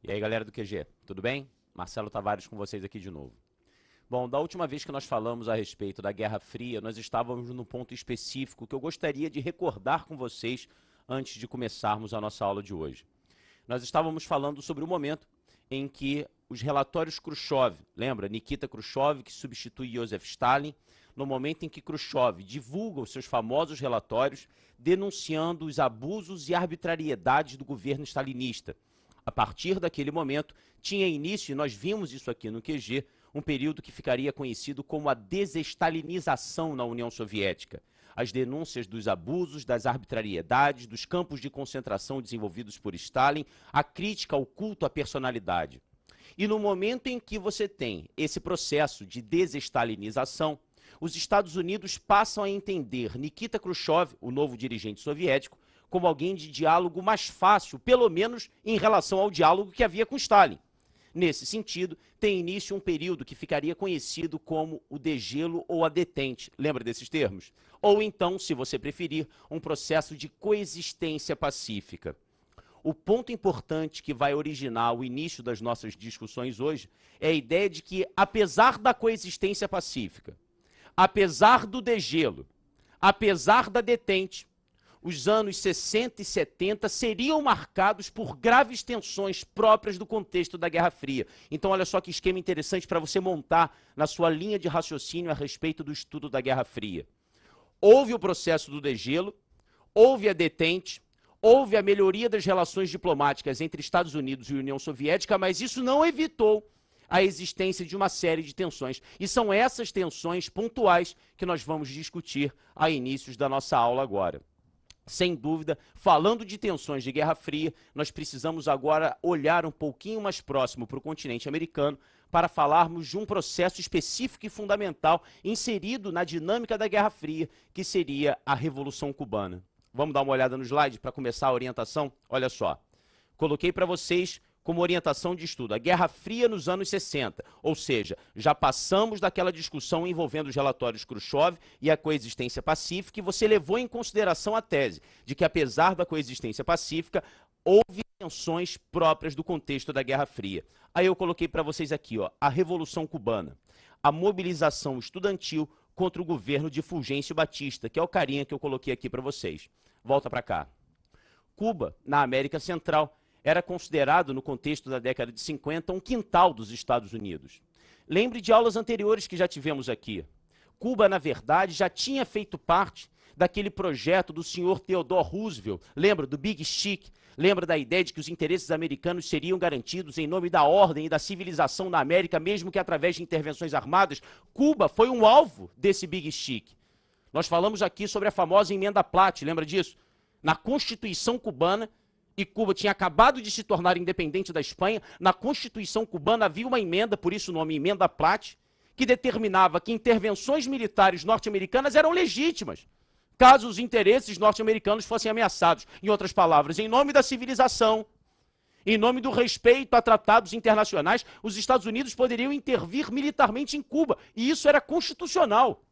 E aí, galera do QG, tudo bem? Marcelo Tavares com vocês aqui de novo. Bom, da última vez que nós falamos a respeito da Guerra Fria, nós estávamos num ponto específico que eu gostaria de recordar com vocês antes de começarmos a nossa aula de hoje. Nós estávamos falando sobre o momento em que os relatórios Khrushchev, lembra? Nikita Khrushchev, que substitui Joseph Stalin, no momento em que Khrushchev divulga os seus famosos relatórios denunciando os abusos e arbitrariedades do governo stalinista. A partir daquele momento, tinha início, e nós vimos isso aqui no QG, um período que ficaria conhecido como a desestalinização na União Soviética. As denúncias dos abusos, das arbitrariedades, dos campos de concentração desenvolvidos por Stalin, a crítica ao culto à personalidade. E no momento em que você tem esse processo de desestalinização, os Estados Unidos passam a entender Nikita Khrushchev, o novo dirigente soviético, como alguém de diálogo mais fácil, pelo menos em relação ao diálogo que havia com Stalin. Nesse sentido, tem início um período que ficaria conhecido como o degelo ou a detente. Lembra desses termos? Ou então, se você preferir, um processo de coexistência pacífica. O ponto importante que vai originar o início das nossas discussões hoje é a ideia de que, apesar da coexistência pacífica, apesar do degelo, apesar da detente, os anos 60 e 70 seriam marcados por graves tensões próprias do contexto da Guerra Fria. Então, olha só que esquema interessante para você montar na sua linha de raciocínio a respeito do estudo da Guerra Fria. Houve o processo do degelo, houve a detente, houve a melhoria das relações diplomáticas entre Estados Unidos e União Soviética, mas isso não evitou a existência de uma série de tensões. E são essas tensões pontuais que nós vamos discutir a inícios da nossa aula agora. Sem dúvida, falando de tensões de Guerra Fria, nós precisamos agora olhar um pouquinho mais próximo para o continente americano para falarmos de um processo específico e fundamental inserido na dinâmica da Guerra Fria, que seria a Revolução Cubana. Vamos dar uma olhada no slide para começar a orientação? Olha só, coloquei para vocês como orientação de estudo a Guerra Fria nos anos 60, ou seja, já passamos daquela discussão envolvendo os relatórios Khrushchev e a coexistência pacífica, e você levou em consideração a tese de que, apesar da coexistência pacífica, houve tensões próprias do contexto da Guerra Fria. Aí eu coloquei para vocês aqui, ó, a Revolução Cubana, a mobilização estudantil contra o governo de Fulgêncio Batista, que é o carinha que eu coloquei aqui para vocês. Volta para cá. Cuba, na América Central, era considerado, no contexto da década de 50, um quintal dos Estados Unidos. Lembre de aulas anteriores que já tivemos aqui. Cuba, na verdade, já tinha feito parte daquele projeto do senhor Theodore Roosevelt. Lembra do Big Stick? Lembra da ideia de que os interesses americanos seriam garantidos em nome da ordem e da civilização na América, mesmo que através de intervenções armadas? Cuba foi um alvo desse Big Stick. Nós falamos aqui sobre a famosa emenda Platt, lembra disso? Na Constituição cubana, e Cuba tinha acabado de se tornar independente da Espanha, na Constituição cubana havia uma emenda, por isso o nome Emenda Platt, que determinava que intervenções militares norte-americanas eram legítimas, caso os interesses norte-americanos fossem ameaçados. Em outras palavras, em nome da civilização, em nome do respeito a tratados internacionais, os Estados Unidos poderiam intervir militarmente em Cuba, e isso era constitucional.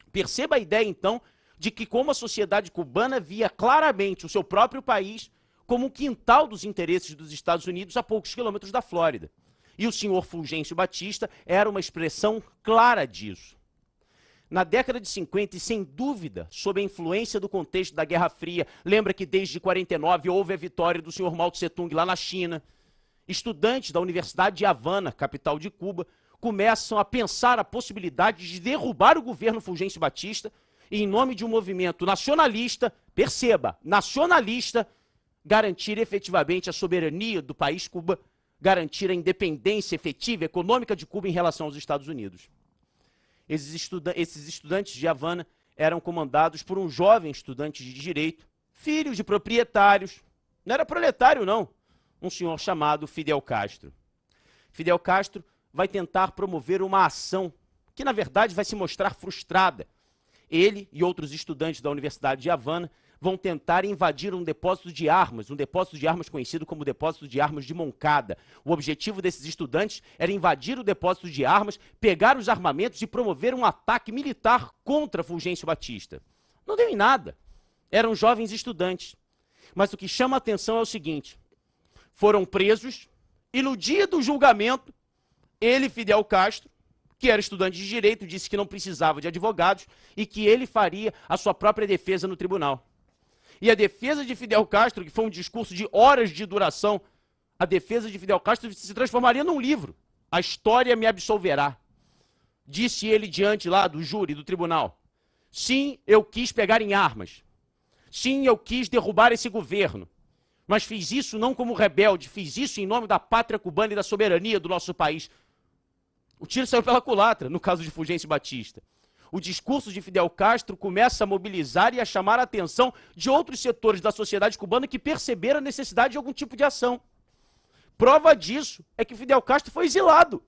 Perceba a ideia, então, de que como a sociedade cubana via claramente o seu próprio país como um quintal dos interesses dos Estados Unidos a poucos quilômetros da Flórida. E o senhor Fulgêncio Batista era uma expressão clara disso. Na década de 50, e sem dúvida, sob a influência do contexto da Guerra Fria, lembra que desde 49 houve a vitória do senhor Mao Tse-tung lá na China. Estudantes da Universidade de Havana, capital de Cuba, começam a pensar a possibilidade de derrubar o governo Fulgêncio Batista e, em nome de um movimento nacionalista, perceba, nacionalista, garantir efetivamente a soberania do país Cuba, garantir a independência efetiva e econômica de Cuba em relação aos Estados Unidos. Esses estudantes de Havana eram comandados por um jovem estudante de direito, filho de proprietários, não era proletário não, um senhor chamado Fidel Castro. Fidel Castro vai tentar promover uma ação que, na verdade, vai se mostrar frustrada. Ele e outros estudantes da Universidade de Havana vão tentar invadir um depósito de armas conhecido como depósito de armas de Moncada. O objetivo desses estudantes era invadir o depósito de armas, pegar os armamentos e promover um ataque militar contra Fulgêncio Batista. Não deu em nada. Eram jovens estudantes. Mas o que chama a atenção é o seguinte: foram presos E no dia do julgamento, ele, Fidel Castro, que era estudante de direito, disse que não precisava de advogados e que ele faria a sua própria defesa no tribunal. E a defesa de Fidel Castro, que foi um discurso de horas de duração, a defesa de Fidel Castro se transformaria num livro. A história me absolverá. Disse ele diante lá do júri, do tribunal. Sim, eu quis pegar em armas. Sim, eu quis derrubar esse governo. Mas fiz isso não como rebelde, fiz isso em nome da pátria cubana e da soberania do nosso país. O tiro saiu pela culatra, no caso de Fulgêncio Batista. O discurso de Fidel Castro começa a mobilizar e a chamar a atenção de outros setores da sociedade cubana que perceberam a necessidade de algum tipo de ação. Prova disso é que Fidel Castro foi exilado.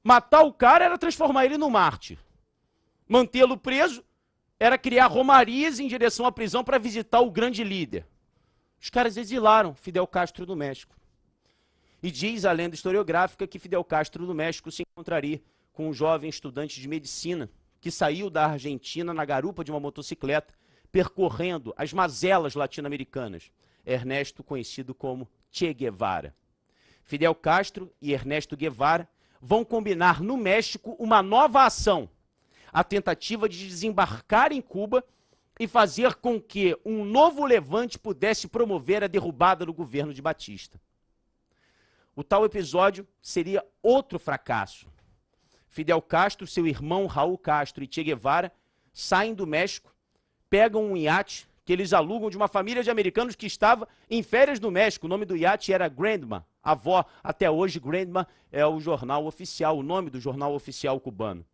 Matar o cara era transformar ele num mártir. Mantê-lo preso era criar romarias em direção à prisão para visitar o grande líder. Os caras exilaram Fidel Castro do México. E diz a lenda historiográfica que Fidel Castro do México se encontraria com um jovem estudante de medicina que saiu da Argentina na garupa de uma motocicleta, percorrendo as mazelas latino-americanas. Ernesto, conhecido como Che Guevara. Fidel Castro e Ernesto Guevara vão combinar no México uma nova ação, a tentativa de desembarcar em Cuba e fazer com que um novo levante pudesse promover a derrubada do governo de Batista. O tal episódio seria outro fracasso. Fidel Castro, seu irmão Raul Castro e Che Guevara saem do México, pegam um iate que eles alugam de uma família de americanos que estava em férias no México. O nome do iate era Grandma, avó. Até hoje, Grandma é o jornal oficial, o nome do jornal oficial cubano.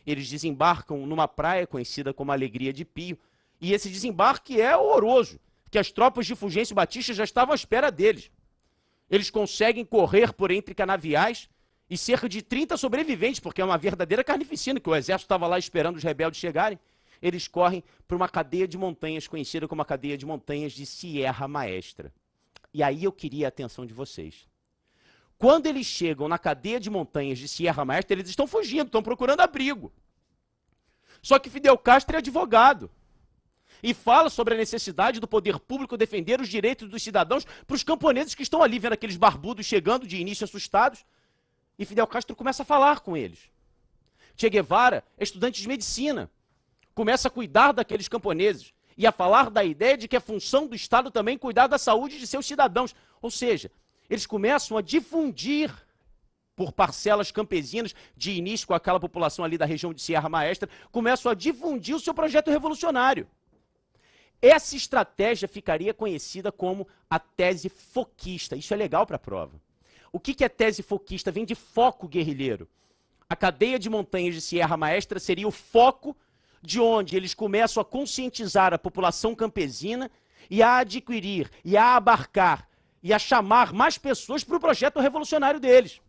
Eles desembarcam numa praia conhecida como Alegria de Pio, e esse desembarque é horroroso, que as tropas de Fulgêncio Batista já estavam à espera deles. Eles conseguem correr por entre canaviais e cerca de 30 sobreviventes, porque é uma verdadeira carnificina, que o exército estava lá esperando os rebeldes chegarem. Eles correm por uma cadeia de montanhas, conhecida como a cadeia de montanhas de Sierra Maestra. E aí eu queria a atenção de vocês. Quando eles chegam na cadeia de montanhas de Sierra Maestra, eles estão fugindo, estão procurando abrigo. Só que Fidel Castro é advogado. E fala sobre a necessidade do poder público defender os direitos dos cidadãos para os camponeses que estão ali, vendo aqueles barbudos chegando de início assustados. E Fidel Castro começa a falar com eles. Che Guevara é estudante de medicina. Começa a cuidar daqueles camponeses e a falar da ideia de que é função do Estado também cuidar da saúde de seus cidadãos. Ou seja, eles começam a difundir por parcelas campesinas, de início com aquela população ali da região de Sierra Maestra, começam a difundir o seu projeto revolucionário. Essa estratégia ficaria conhecida como a tese foquista. Isso é legal para a prova. O que é tese foquista? Vem de foco guerrilheiro. A cadeia de montanhas de Sierra Maestra seria o foco de onde eles começam a conscientizar a população campesina e a adquirir, e a abarcar, e a chamar mais pessoas para o projeto revolucionário deles.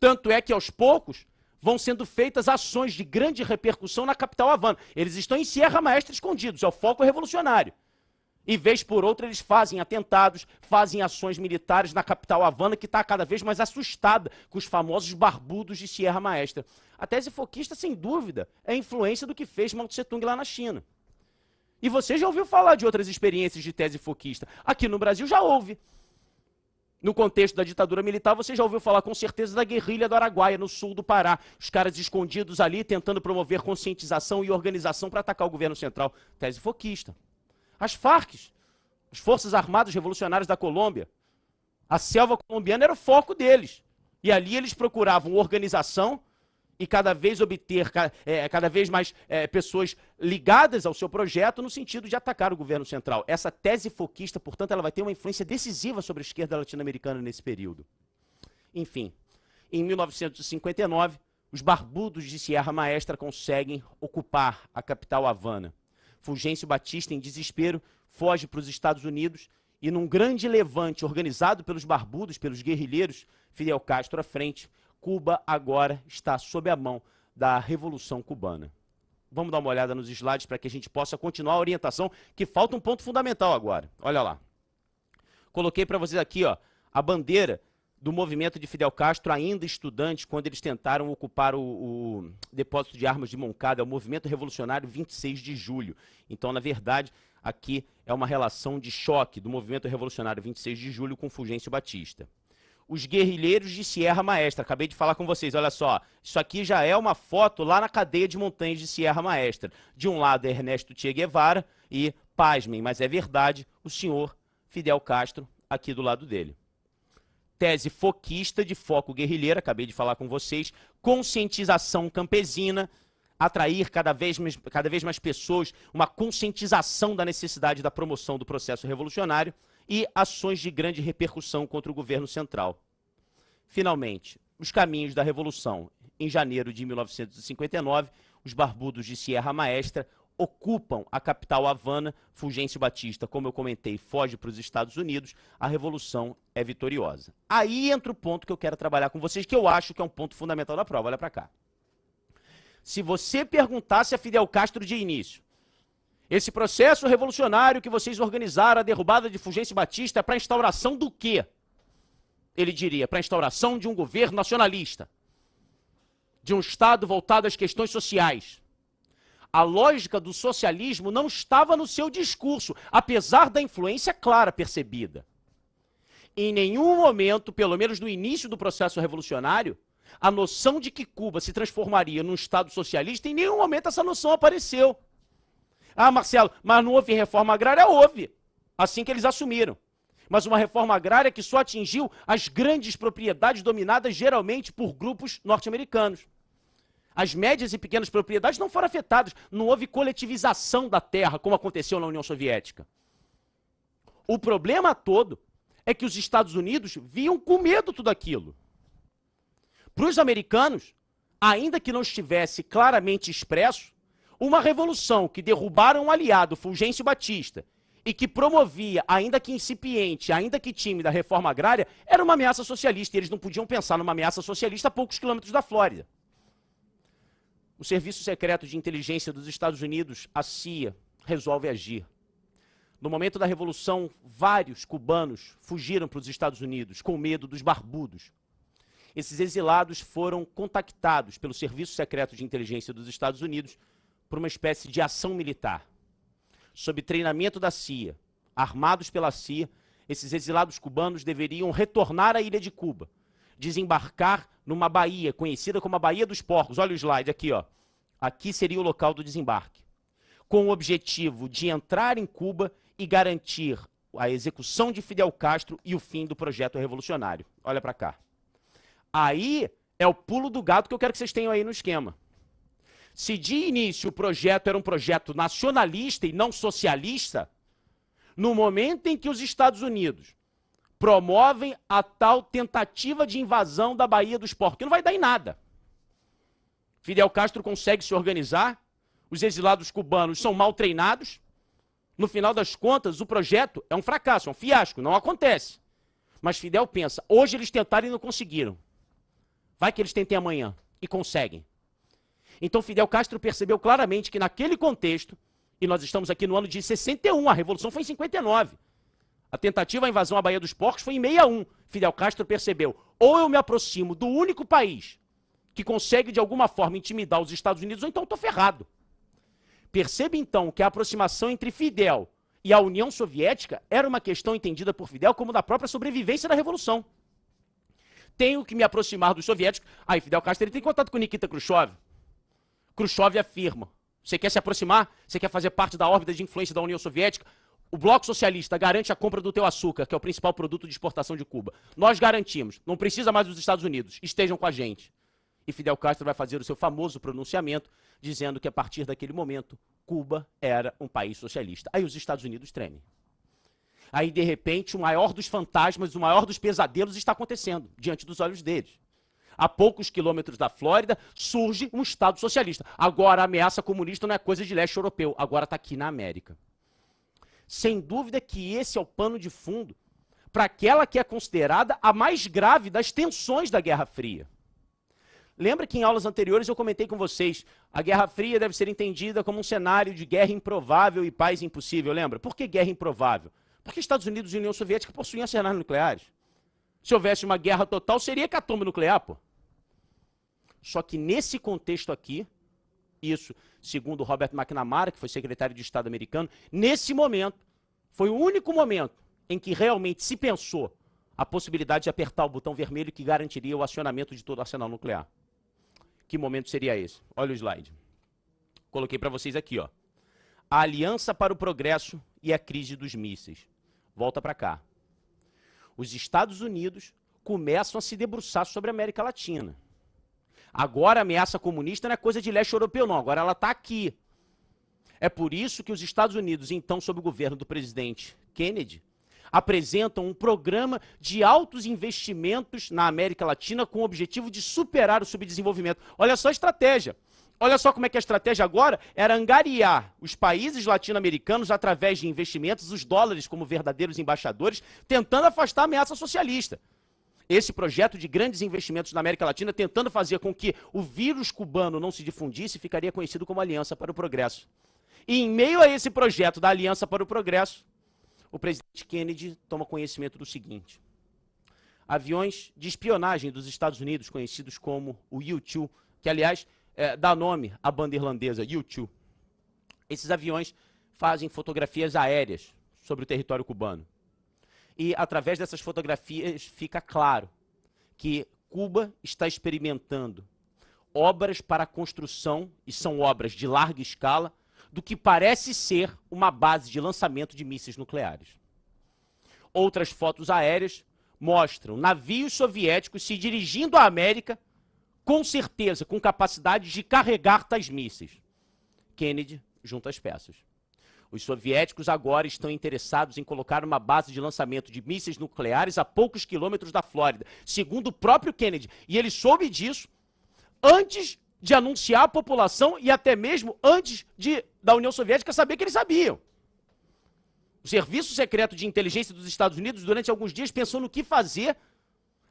Tanto é que, aos poucos, vão sendo feitas ações de grande repercussão na capital Havana. Eles estão em Sierra Maestra escondidos, é o foco revolucionário. E, vez por outra, eles fazem atentados, fazem ações militares na capital Havana, que está cada vez mais assustada com os famosos barbudos de Sierra Maestra. A tese foquista, sem dúvida, é a influência do que fez Mao Tse-tung lá na China. E você já ouviu falar de outras experiências de tese foquista? Aqui no Brasil já houve. No contexto da ditadura militar, você já ouviu falar com certeza da guerrilha do Araguaia, no sul do Pará. Os caras escondidos ali, tentando promover conscientização e organização para atacar o governo central. Tese foquista. As Farc, as Forças Armadas Revolucionárias da Colômbia, a selva colombiana era o foco deles. E ali eles procuravam organização e cada vez obter cada vez mais pessoas ligadas ao seu projeto no sentido de atacar o governo central. Essa tese foquista, portanto, ela vai ter uma influência decisiva sobre a esquerda latino-americana nesse período. Enfim, em 1959, os barbudos de Sierra Maestra conseguem ocupar a capital Havana. Fulgêncio Batista, em desespero, foge para os Estados Unidos e, num grande levante organizado pelos barbudos, pelos guerrilheiros, Fidel Castro à frente, Cuba agora está sob a mão da Revolução Cubana. Vamos dar uma olhada nos slides para que a gente possa continuar a orientação, que falta um ponto fundamental agora. Olha lá. Coloquei para vocês aqui, ó, a bandeira do movimento de Fidel Castro, ainda estudante, quando eles tentaram ocupar o depósito de armas de Moncada, é o movimento revolucionário 26 de julho. Então, na verdade, aqui é uma relação de choque do movimento revolucionário 26 de julho com Fulgêncio Batista. Os guerrilheiros de Sierra Maestra, acabei de falar com vocês, olha só, isso aqui já é uma foto lá na cadeia de montanhas de Sierra Maestra. De um lado é Ernesto Che Guevara e, pasmem, mas é verdade, o senhor Fidel Castro aqui do lado dele. Tese foquista de foco guerrilheiro, acabei de falar com vocês, conscientização campesina, atrair cada vez mais pessoas, uma conscientização da necessidade da promoção do processo revolucionário e ações de grande repercussão contra o governo central. Finalmente, os caminhos da Revolução. Em janeiro de 1959, os barbudos de Sierra Maestra ocupam a capital Havana. Fulgêncio Batista, como eu comentei, foge para os Estados Unidos, a Revolução é vitoriosa. Aí entra o ponto que eu quero trabalhar com vocês, que eu acho que é um ponto fundamental da prova, olha para cá. Se você perguntasse a Fidel Castro de início, esse processo revolucionário que vocês organizaram, a derrubada de Fulgêncio Batista, é para a instauração do quê? Ele diria, para a instauração de um governo nacionalista, de um Estado voltado às questões sociais. A lógica do socialismo não estava no seu discurso, apesar da influência clara percebida. Em nenhum momento, pelo menos no início do processo revolucionário, a noção de que Cuba se transformaria num Estado socialista, em nenhum momento essa noção apareceu. Ah, Marcelo, mas não houve reforma agrária? Houve, assim que eles assumiram. Mas uma reforma agrária que só atingiu as grandes propriedades dominadas geralmente por grupos norte-americanos. As médias e pequenas propriedades não foram afetadas. Não houve coletivização da terra, como aconteceu na União Soviética. O problema todo é que os Estados Unidos viam com medo tudo aquilo. Para os americanos, ainda que não estivesse claramente expresso, uma revolução que derrubara um aliado, Fulgêncio Batista, e que promovia, ainda que incipiente, ainda que tímida, a reforma agrária, era uma ameaça socialista. E eles não podiam pensar numa ameaça socialista a poucos quilômetros da Flórida. O Serviço Secreto de Inteligência dos Estados Unidos, a CIA, resolve agir. No momento da Revolução, vários cubanos fugiram para os Estados Unidos com medo dos barbudos. Esses exilados foram contactados pelo Serviço Secreto de Inteligência dos Estados Unidos por uma espécie de ação militar. Sob treinamento da CIA, armados pela CIA, esses exilados cubanos deveriam retornar à ilha de Cuba, desembarcar numa baía conhecida como a Baía dos Porcos. Olha o slide aqui, ó. Aqui seria o local do desembarque. Com o objetivo de entrar em Cuba e garantir a execução de Fidel Castro e o fim do projeto revolucionário. Olha para cá. Aí é o pulo do gato que eu quero que vocês tenham aí no esquema. Se de início o projeto era um projeto nacionalista e não socialista, no momento em que os Estados Unidos promovem a tal tentativa de invasão da Baía dos Porcos, que não vai dar em nada. Fidel Castro consegue se organizar, os exilados cubanos são mal treinados, no final das contas o projeto é um fracasso, é um fiasco, não acontece. Mas Fidel pensa, hoje eles tentaram e não conseguiram. Vai que eles tentem amanhã e conseguem. Então Fidel Castro percebeu claramente que naquele contexto, e nós estamos aqui no ano de 61, a Revolução foi em 59. A tentativa à invasão à Baía dos Porcos foi em 61. Fidel Castro percebeu, ou eu me aproximo do único país que consegue de alguma forma intimidar os Estados Unidos, ou então estou ferrado. Perceba então que a aproximação entre Fidel e a União Soviética era uma questão entendida por Fidel como da própria sobrevivência da Revolução. Tenho que me aproximar dos soviéticos. Aí Fidel Castro ele tem contato com Nikita Khrushchev. Khrushchev afirma, você quer se aproximar? Você quer fazer parte da órbita de influência da União Soviética? O Bloco Socialista garante a compra do teu açúcar, que é o principal produto de exportação de Cuba. Nós garantimos, não precisa mais dos Estados Unidos, estejam com a gente. E Fidel Castro vai fazer o seu famoso pronunciamento, dizendo que a partir daquele momento, Cuba era um país socialista. Aí os Estados Unidos tremem. Aí, de repente, o maior dos fantasmas, o maior dos pesadelos está acontecendo diante dos olhos deles. A poucos quilômetros da Flórida, surge um Estado socialista. Agora, a ameaça comunista não é coisa de leste europeu, agora está aqui na América. Sem dúvida que esse é o pano de fundo para aquela que é considerada a mais grave das tensões da Guerra Fria. Lembra que em aulas anteriores eu comentei com vocês, a Guerra Fria deve ser entendida como um cenário de guerra improvável e paz impossível, lembra? Por que guerra improvável? Porque Estados Unidos e União Soviética possuíam arsenais nucleares. Se houvesse uma guerra total, seria hecatombe nuclear, pô. Só que nesse contexto aqui, Isso, segundo Robert McNamara, que foi secretário de Estado americano. Nesse momento, foi o único momento em que realmente se pensou a possibilidade de apertar o botão vermelho que garantiria o acionamento de todo o arsenal nuclear. Que momento seria esse? Olha o slide. Coloquei para vocês aqui, ó. A Aliança para o Progresso e a crise dos mísseis. Volta para cá. Os Estados Unidos começam a se debruçar sobre a América Latina. Agora a ameaça comunista não é coisa de leste europeu, não. Agora ela está aqui. É por isso que os Estados Unidos, então, sob o governo do presidente Kennedy, apresentam um programa de altos investimentos na América Latina com o objetivo de superar o subdesenvolvimento. Olha só a estratégia. Olha só como é que a estratégia agora era angariar os países latino-americanos através de investimentos, os dólares como verdadeiros embaixadores, tentando afastar a ameaça socialista. Esse projeto de grandes investimentos na América Latina, tentando fazer com que o vírus cubano não se difundisse, ficaria conhecido como Aliança para o Progresso. E em meio a esse projeto da Aliança para o Progresso, o presidente Kennedy toma conhecimento do seguinte: aviões de espionagem dos Estados Unidos, conhecidos como o U-2, que aliás dá nome à banda irlandesa U-2. Esses aviões fazem fotografias aéreas sobre o território cubano. E através dessas fotografias fica claro que Cuba está experimentando obras para a construção, e são obras de larga escala, do que parece ser uma base de lançamento de mísseis nucleares. Outras fotos aéreas mostram navios soviéticos se dirigindo à América, com certeza, com capacidade de carregar tais mísseis. Kennedy junta as peças. Os soviéticos agora estão interessados em colocar uma base de lançamento de mísseis nucleares a poucos quilômetros da Flórida, segundo o próprio Kennedy. E ele soube disso antes de anunciar à população e até mesmo antes da União Soviética saber que eles sabiam. O Serviço Secreto de Inteligência dos Estados Unidos, durante alguns dias, pensou no que fazer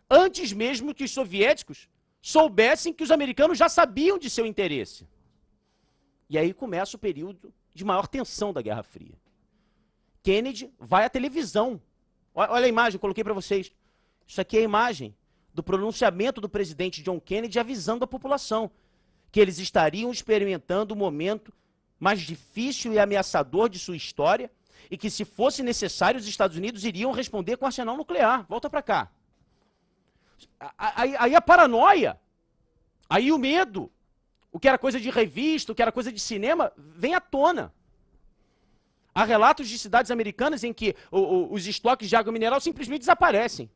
antes mesmo que os soviéticos soubessem que os americanos já sabiam de seu interesse. E aí começa o período de maior tensão da Guerra Fria. Kennedy vai à televisão. Olha a imagem, eu coloquei para vocês. Isso aqui é a imagem do pronunciamento do presidente John Kennedy avisando a população que eles estariam experimentando o momento mais difícil e ameaçador de sua história e que, se fosse necessário, os Estados Unidos iriam responder com arsenal nuclear. Volta para cá. Aí a paranoia, aí o medo, o que era coisa de revista, o que era coisa de cinema, vem à tona. Há relatos de cidades americanas em que os estoques de água mineral simplesmente desaparecem.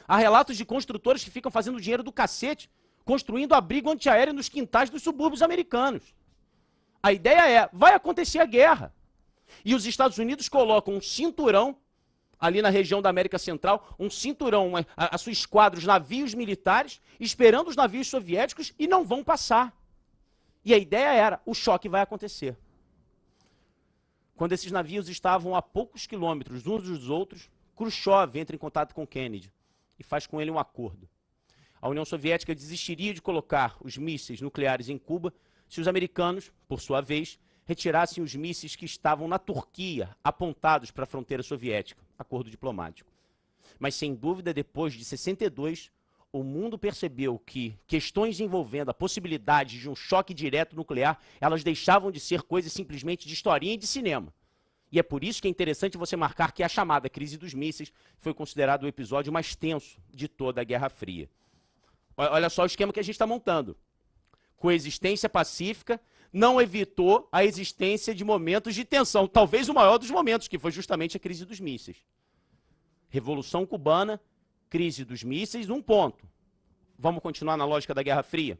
Há relatos de construtores que ficam fazendo dinheiro do cacete, construindo abrigo antiaéreo nos quintais dos subúrbios americanos. A ideia é, vai acontecer a guerra. E os Estados Unidos colocam um cinturão, ali na região da América Central, um cinturão, a sua esquadra, os navios militares, esperando os navios soviéticos e não vão passar. E a ideia era, o choque vai acontecer. Quando esses navios estavam a poucos quilômetros uns dos outros, Khrushchev entra em contato com Kennedy e faz com ele um acordo. A União Soviética desistiria de colocar os mísseis nucleares em Cuba se os americanos, por sua vez, retirassem os mísseis que estavam na Turquia, apontados para a fronteira soviética. Acordo diplomático. Mas, sem dúvida, depois de 62, o mundo percebeu que questões envolvendo a possibilidade de um choque direto nuclear, elas deixavam de ser coisas simplesmente de historinha e de cinema. E é por isso que é interessante você marcar que a chamada crise dos mísseis foi considerado o episódio mais tenso de toda a Guerra Fria. Olha só o esquema que a gente está montando. Coexistência pacífica não evitou a existência de momentos de tensão, talvez o maior dos momentos, que foi justamente a crise dos mísseis. Revolução Cubana, crise dos mísseis, um ponto. Vamos continuar na lógica da Guerra Fria?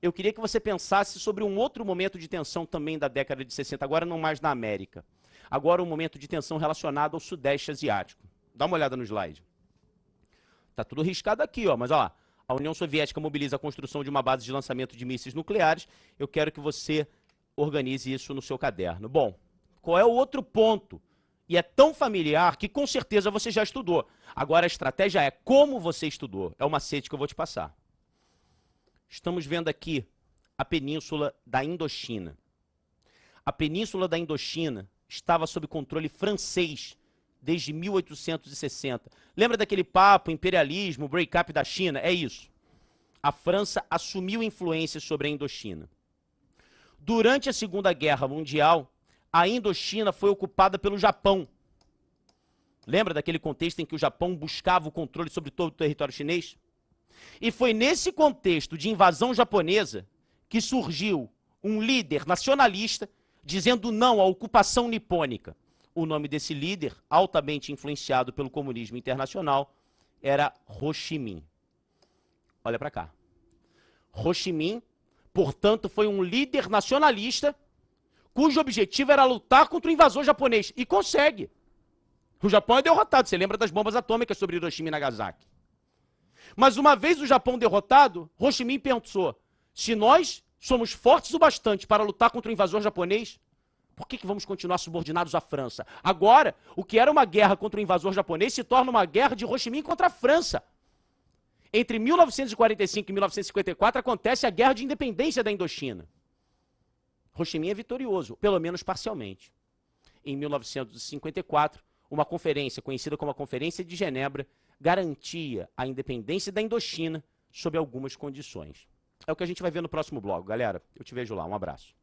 Eu queria que você pensasse sobre um outro momento de tensão também da década de 60, agora não mais na América. Agora um momento de tensão relacionado ao Sudeste Asiático. Dá uma olhada no slide. Tá tudo riscado aqui, ó, mas ó lá. A União Soviética mobiliza a construção de uma base de lançamento de mísseis nucleares. Eu quero que você organize isso no seu caderno. Bom, qual é o outro ponto? E é tão familiar que com certeza você já estudou. Agora a estratégia é como você estudou. É o macete que eu vou te passar. Estamos vendo aqui a península da Indochina. A península da Indochina estava sob controle francês desde 1860. Lembra daquele papo, imperialismo, break-up da China? É isso. A França assumiu influência sobre a Indochina. Durante a Segunda Guerra Mundial, a Indochina foi ocupada pelo Japão. Lembra daquele contexto em que o Japão buscava o controle sobre todo o território chinês? E foi nesse contexto de invasão japonesa que surgiu um líder nacionalista dizendo não à ocupação nipônica. O nome desse líder, altamente influenciado pelo comunismo internacional, era Ho Chi Minh. Olha para cá. Ho Chi Minh, portanto, foi um líder nacionalista cujo objetivo era lutar contra o invasor japonês. E consegue. O Japão é derrotado. Você lembra das bombas atômicas sobre Hiroshima e Nagasaki. Mas uma vez o Japão derrotado, Ho Chi Minh pensou, se nós somos fortes o bastante para lutar contra o invasor japonês, por que vamos continuar subordinados à França? Agora, o que era uma guerra contra o invasor japonês se torna uma guerra de Ho Chi Minh contra a França. Entre 1945 e 1954 acontece a Guerra de Independência da Indochina. Ho Chi Minh é vitorioso, pelo menos parcialmente. Em 1954, uma conferência, conhecida como a Conferência de Genebra, garantia a independência da Indochina sob algumas condições. É o que a gente vai ver no próximo bloco, galera. Eu te vejo lá. Um abraço.